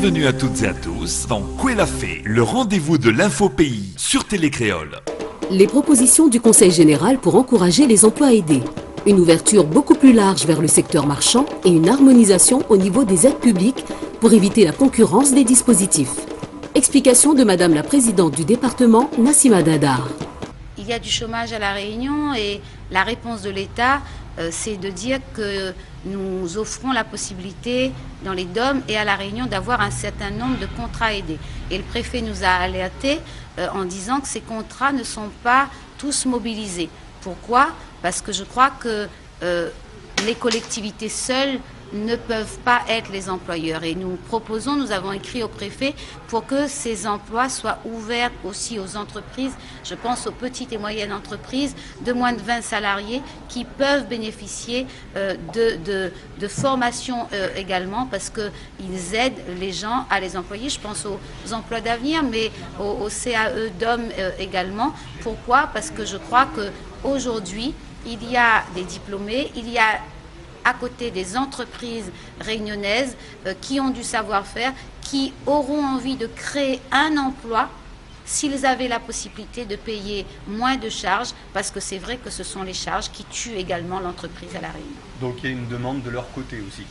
Bienvenue à toutes et à tous dans Kouelafé, le rendez-vous de l'info pays sur Télé Créole. Les propositions du Conseil général pour encourager les emplois aidés. Une ouverture beaucoup plus large vers le secteur marchand et une harmonisation au niveau des aides publiques pour éviter la concurrence des dispositifs. Explication de Madame la Présidente du département, Nassima Dadar. Il y a du chômage à La Réunion et la réponse de l'État, c'est de dire que nous offrons la possibilité dans les DOM et à La Réunion d'avoir un certain nombre de contrats aidés. Et le préfet nous a alertés en disant que ces contrats ne sont pas tous mobilisés. Pourquoi ? Parce que je crois que les collectivités seules ne peuvent pas être les employeurs. Et nous proposons, nous avons écrit au préfet pour que ces emplois soient ouverts aussi aux entreprises. Je pense aux petites et moyennes entreprises de moins de 20 salariés qui peuvent bénéficier de formation également parce qu'ils aident les gens à les employer. Je pense aux emplois d'avenir, mais au CAE DOM également. Pourquoi ? Parce que je crois qu'aujourd'hui, il y a des diplômés, il y a à côté des entreprises réunionnaises qui ont du savoir-faire, qui auront envie de créer un emploi s'ils avaient la possibilité de payer moins de charges, parce que c'est vrai que ce sont les charges qui tuent également l'entreprise à La Réunion. Donc il y a une demande de leur côté aussi.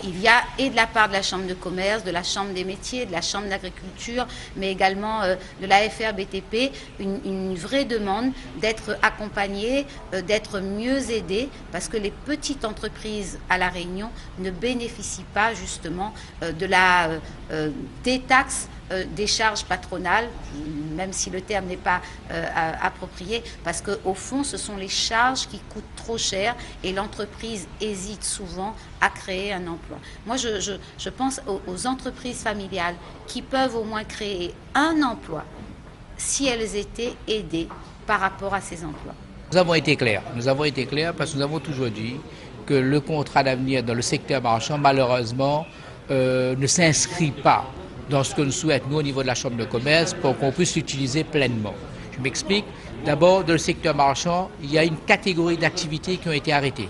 Il y a, et de la part de la Chambre de commerce, de la Chambre des métiers, de la Chambre d'agriculture, mais également de la FRBTP, une vraie demande d'être accompagnée, d'être mieux aidée, parce que les petites entreprises à La Réunion ne bénéficient pas justement de la détaxe des charges patronales, même si le terme n'est pas approprié, parce qu'au fond, ce sont les charges qui coûtent trop cher et l'entreprise hésite souvent à créer un emploi. Moi, je pense aux entreprises familiales qui peuvent au moins créer un emploi si elles étaient aidées par rapport à ces emplois. Nous avons été clairs parce que nous avons toujours dit que le contrat d'avenir dans le secteur marchand, malheureusement, ne s'inscrit pas dans ce que nous souhaitons, nous, au niveau de la Chambre de commerce, pour qu'on puisse l'utiliser pleinement. Je m'explique. D'abord, dans le secteur marchand, il y a une catégorie d'activités qui ont été arrêtées,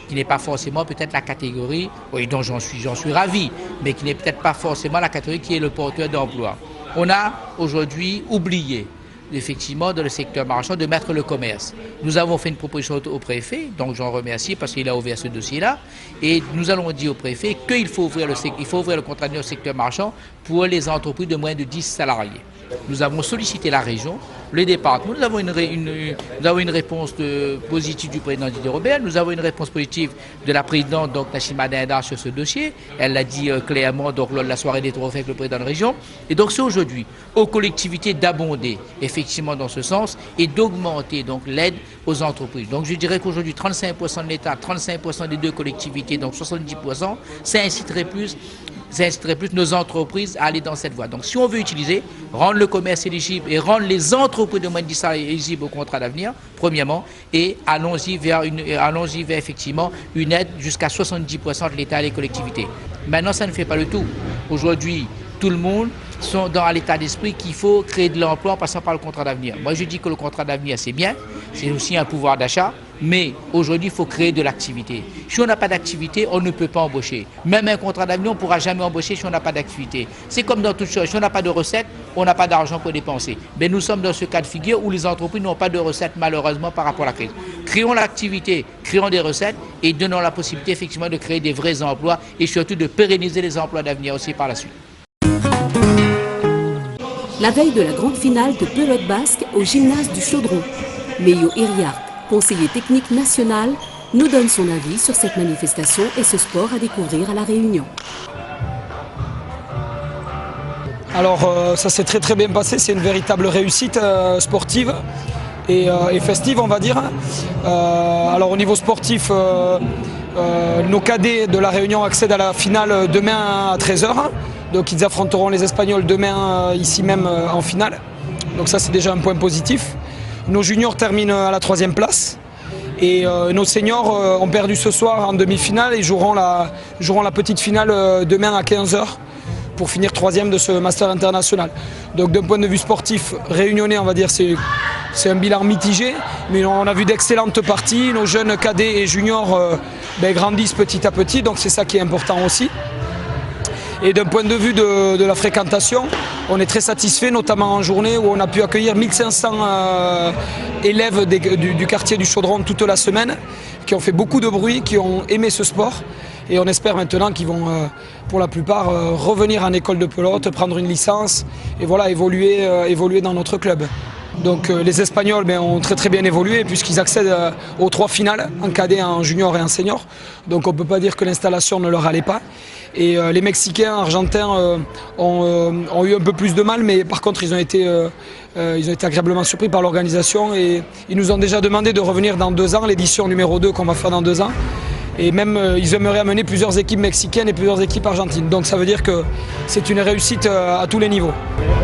qui n'est pas forcément peut-être la catégorie, oui, dont j'en suis ravi, mais qui n'est peut-être pas forcément la catégorie qui est le porteur d'emploi. On a aujourd'hui oublié, effectivement, dans le secteur marchand, de mettre le commerce. Nous avons fait une proposition au préfet, donc j'en remercie parce qu'il a ouvert ce dossier-là, et nous allons dire au préfet qu'il faut ouvrir le contrat au secteur marchand pour les entreprises de moins de 10 salariés. Nous avons sollicité la région, le département, nous avons une réponse positive du président Didier Robert, nous avons une réponse positive de la présidente, donc Nassima Dadar, sur ce dossier. Elle l'a dit clairement donc, lors de la soirée des trophées avec le président de région. Et donc c'est aujourd'hui aux collectivités d'abonder effectivement dans ce sens et d'augmenter donc l'aide aux entreprises. Donc je dirais qu'aujourd'hui 35% de l'État, 35% des deux collectivités, donc 70%, ça inciterait plus nos entreprises à aller dans cette voie. Donc si on veut utiliser, rendre le commerce éligible et rendre les entreprises de moins de 10 salariés éligibles au contrat d'avenir, premièrement, et allons-y vers effectivement une aide jusqu'à 70% de l'État et les collectivités. Maintenant, ça ne fait pas le tout. Aujourd'hui, tout le monde sont dans l'état d'esprit qu'il faut créer de l'emploi en passant par le contrat d'avenir. Moi, je dis que le contrat d'avenir, c'est bien, c'est aussi un pouvoir d'achat, mais aujourd'hui, il faut créer de l'activité. Si on n'a pas d'activité, on ne peut pas embaucher. Même un contrat d'avenir, on ne pourra jamais embaucher si on n'a pas d'activité. C'est comme dans toute chose. Si on n'a pas de recettes, on n'a pas d'argent pour dépenser. Mais nous sommes dans ce cas de figure où les entreprises n'ont pas de recettes, malheureusement, par rapport à la crise. Créons l'activité, créons des recettes et donnons la possibilité, effectivement, de créer des vrais emplois et surtout de pérenniser les emplois d'avenir aussi par la suite. La veille de la grande finale de pelote basque au gymnase du Chaudron, Meyo Iriart, conseiller technique national, nous donne son avis sur cette manifestation et ce sport à découvrir à La Réunion. Alors ça s'est très bien passé, c'est une véritable réussite sportive et festive on va dire. Alors au niveau sportif, nos cadets de La Réunion accèdent à la finale demain à 13h. Donc ils affronteront les Espagnols demain ici même en finale. Donc ça c'est déjà un point positif. Nos juniors terminent à la 3e place. Et nos seniors ont perdu ce soir en demi-finale et joueront la petite finale demain à 15h pour finir 3e de ce Master international. Donc d'un point de vue sportif réunionnais, on va dire c'est un bilan mitigé, mais on a vu d'excellentes parties. Nos jeunes cadets et juniors grandissent petit à petit, donc c'est ça qui est important aussi. Et d'un point de vue de la fréquentation, on est très satisfait, notamment en journée où on a pu accueillir 1500 élèves du quartier du Chaudron toute la semaine, qui ont fait beaucoup de bruit, qui ont aimé ce sport. Et on espère maintenant qu'ils vont, pour la plupart, revenir en école de pelote, prendre une licence et voilà, évoluer dans notre club. Donc les Espagnols ont très bien évolué puisqu'ils accèdent aux 3 finales, en cadet, en junior et en senior. Donc on ne peut pas dire que l'installation ne leur allait pas. Et les Mexicains, Argentins ont eu un peu plus de mal, mais par contre ils ont été agréablement surpris par l'organisation et ils nous ont déjà demandé de revenir dans 2 ans, l'édition numéro 2 qu'on va faire dans 2 ans. Et même ils aimeraient amener plusieurs équipes mexicaines et plusieurs équipes argentines. Donc ça veut dire que c'est une réussite à tous les niveaux.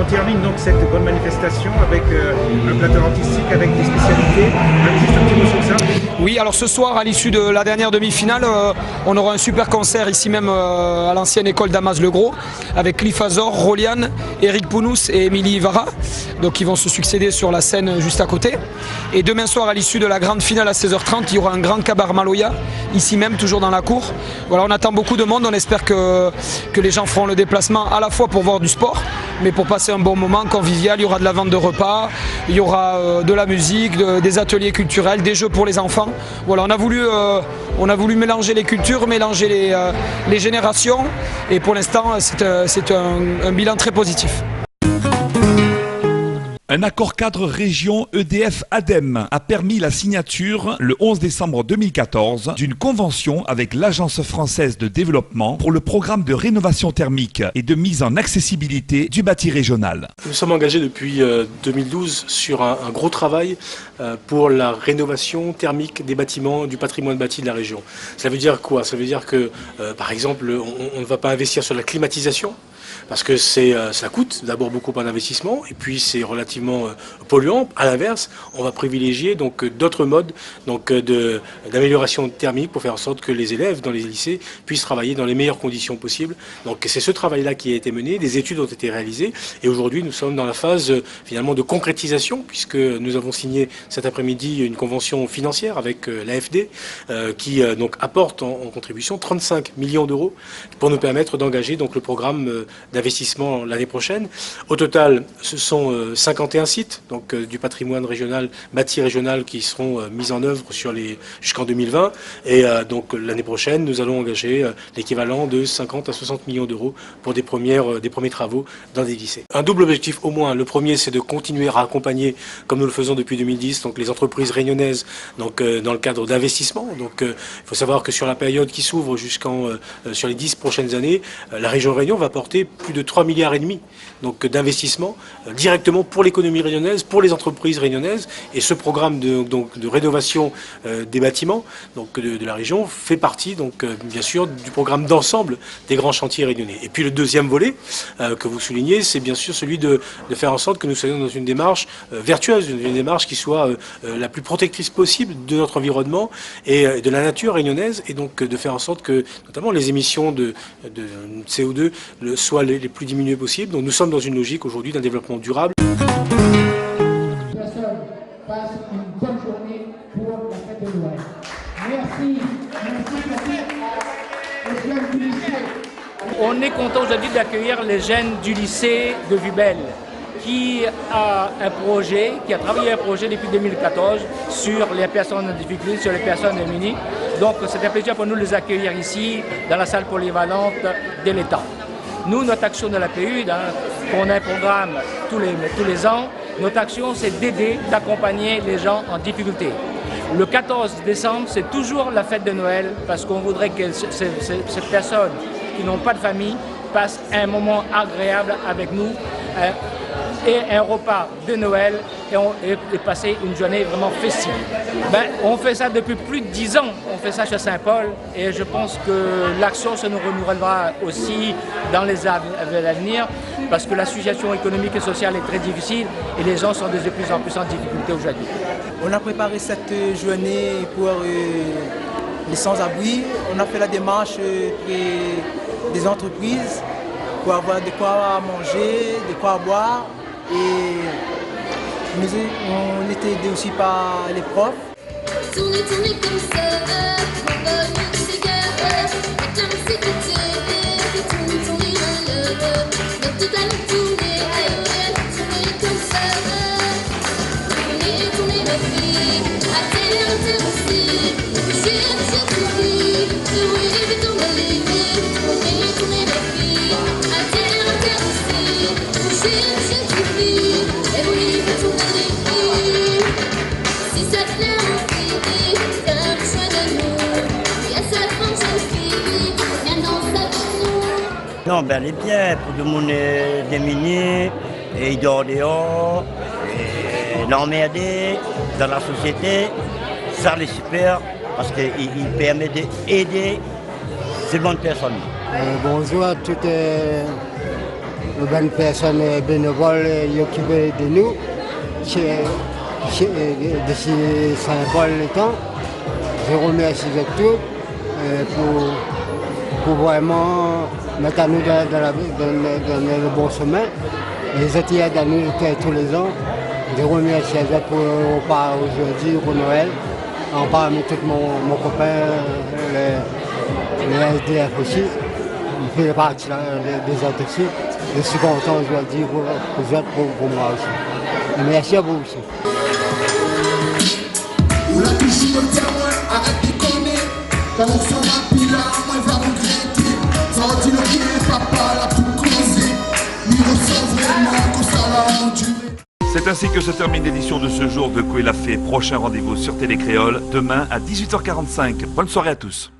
On termine donc cette bonne manifestation avec un plateau artistique, avec des spécialités. Juste un petit mot sur ça. Oui, alors ce soir, à l'issue de la dernière demi-finale, on aura un super concert ici même à l'ancienne école Damas-le-Gros avec Cliff Azor, Rolian, Eric Pounous et Émilie Ivara. Donc ils vont se succéder sur la scène juste à côté. Et demain soir, à l'issue de la grande finale à 16h30, il y aura un grand cabaret Maloya, ici même, toujours dans la cour. Voilà, on attend beaucoup de monde, on espère que les gens feront le déplacement à la fois pour voir du sport, mais pour passer un bon moment convivial. Il y aura de la vente de repas, il y aura de la musique, des ateliers culturels, des jeux pour les enfants. Voilà, on a voulu mélanger les cultures, mélanger les générations et pour l'instant c'est un bilan très positif. Un accord cadre région EDF-ADEME a permis la signature le 11 décembre 2014 d'une convention avec l'Agence française de développement pour le programme de rénovation thermique et de mise en accessibilité du bâti régional. Nous sommes engagés depuis 2012 sur un gros travail pour la rénovation thermique des bâtiments, du patrimoine bâti de la région. Ça veut dire quoi? Ça veut dire que, par exemple, on ne va pas investir sur la climatisation, parce que ça coûte d'abord beaucoup en investissement et puis c'est relativement polluant. À l'inverse, on va privilégier donc d'autres modes d'amélioration thermique pour faire en sorte que les élèves dans les lycées puissent travailler dans les meilleures conditions possibles. Donc c'est ce travail-là qui a été mené, des études ont été réalisées et aujourd'hui nous sommes dans la phase finalement de concrétisation puisque nous avons signé cet après-midi une convention financière avec l'AFD qui donc apporte en contribution 35 millions d'euros pour nous permettre d'engager donc le programme d'investissement l'année prochaine. Au total, ce sont 51 sites donc, du patrimoine régional, bâti régional qui seront mis en œuvre jusqu'en 2020. Et donc l'année prochaine, nous allons engager l'équivalent de 50 à 60 millions d'euros pour des premiers travaux dans des lycées. Un double objectif au moins. Le premier, c'est de continuer à accompagner, comme nous le faisons depuis 2010, donc les entreprises réunionnaises donc, dans le cadre d'investissement. Donc il faut savoir que sur la période qui s'ouvre sur les 10 prochaines années, la région Réunion va porter plus de 3,5 milliards donc d'investissement directement pour l'économie réunionnaise, pour les entreprises réunionnaises. Et ce programme de rénovation des bâtiments donc de la région fait partie donc bien sûr du programme d'ensemble des grands chantiers réunionnais. Et puis le deuxième volet que vous soulignez, c'est bien sûr celui de faire en sorte que nous soyons dans une démarche vertueuse, une démarche qui soit la plus protectrice possible de notre environnement et de la nature réunionnaise, et donc de faire en sorte que notamment les émissions de CO2 soient les plus diminuées possibles. Donc nous sommes dans une logique aujourd'hui d'un développement durable. Personne passe une bonne journée pour la fête de Noël. Merci aux jeunes du lycée. On est content aujourd'hui d'accueillir les jeunes du lycée de Vubel qui a travaillé un projet depuis 2014 sur les personnes en difficulté, sur les personnes démunies. Donc c'est un plaisir pour nous de les accueillir ici dans la salle polyvalente de l'État. Nous, notre action de la PUD, on a un programme tous les ans, notre action c'est d'aider, d'accompagner les gens en difficulté. Le 14 décembre, c'est toujours la fête de Noël parce qu'on voudrait que ces personnes qui n'ont pas de famille passent un moment agréable avec nous et un repas de Noël et passer une journée vraiment festive. On fait ça depuis plus de 10 ans, on fait ça chez Saint-Paul et je pense que l'action se nous renouvellera aussi dans les années à venir parce que la situation économique et sociale est très difficile et les gens sont de plus en plus en difficulté aujourd'hui. On a préparé cette journée pour les sans-abri. On a fait la démarche des entreprises pour avoir de quoi manger, de quoi boire. Et on était aidés aussi par les profs. Tournez comme ça, mon bonne musique, avec la musique d'été, tournez Non, bel et bien, pour le monde démuni, et il dort dehors, et l'emmerder dans la société, ça c'est super, parce qu'il permet d'aider ces bonnes personnes. Bonjour à toutes les bonnes personnes bénévoles qui occupent de nous, d'ici Saint-Paul le temps. Je remercie de tout pour vraiment mettre à nous dans le bon chemin. Les autres aident à nous tous les ans. Je remercie pour le repas aujourd'hui, pour Noël. En parlant de tous mon copain, le SDF aussi. Il fait partie des autres aussi. Je suis content, je dois dire, pour moi aussi. Et merci à vous aussi. C'est ainsi que se termine l'édition de ce jour de Quoi il a fait. Prochain rendez-vous sur Télé Créole, demain à 18h45. Bonne soirée à tous.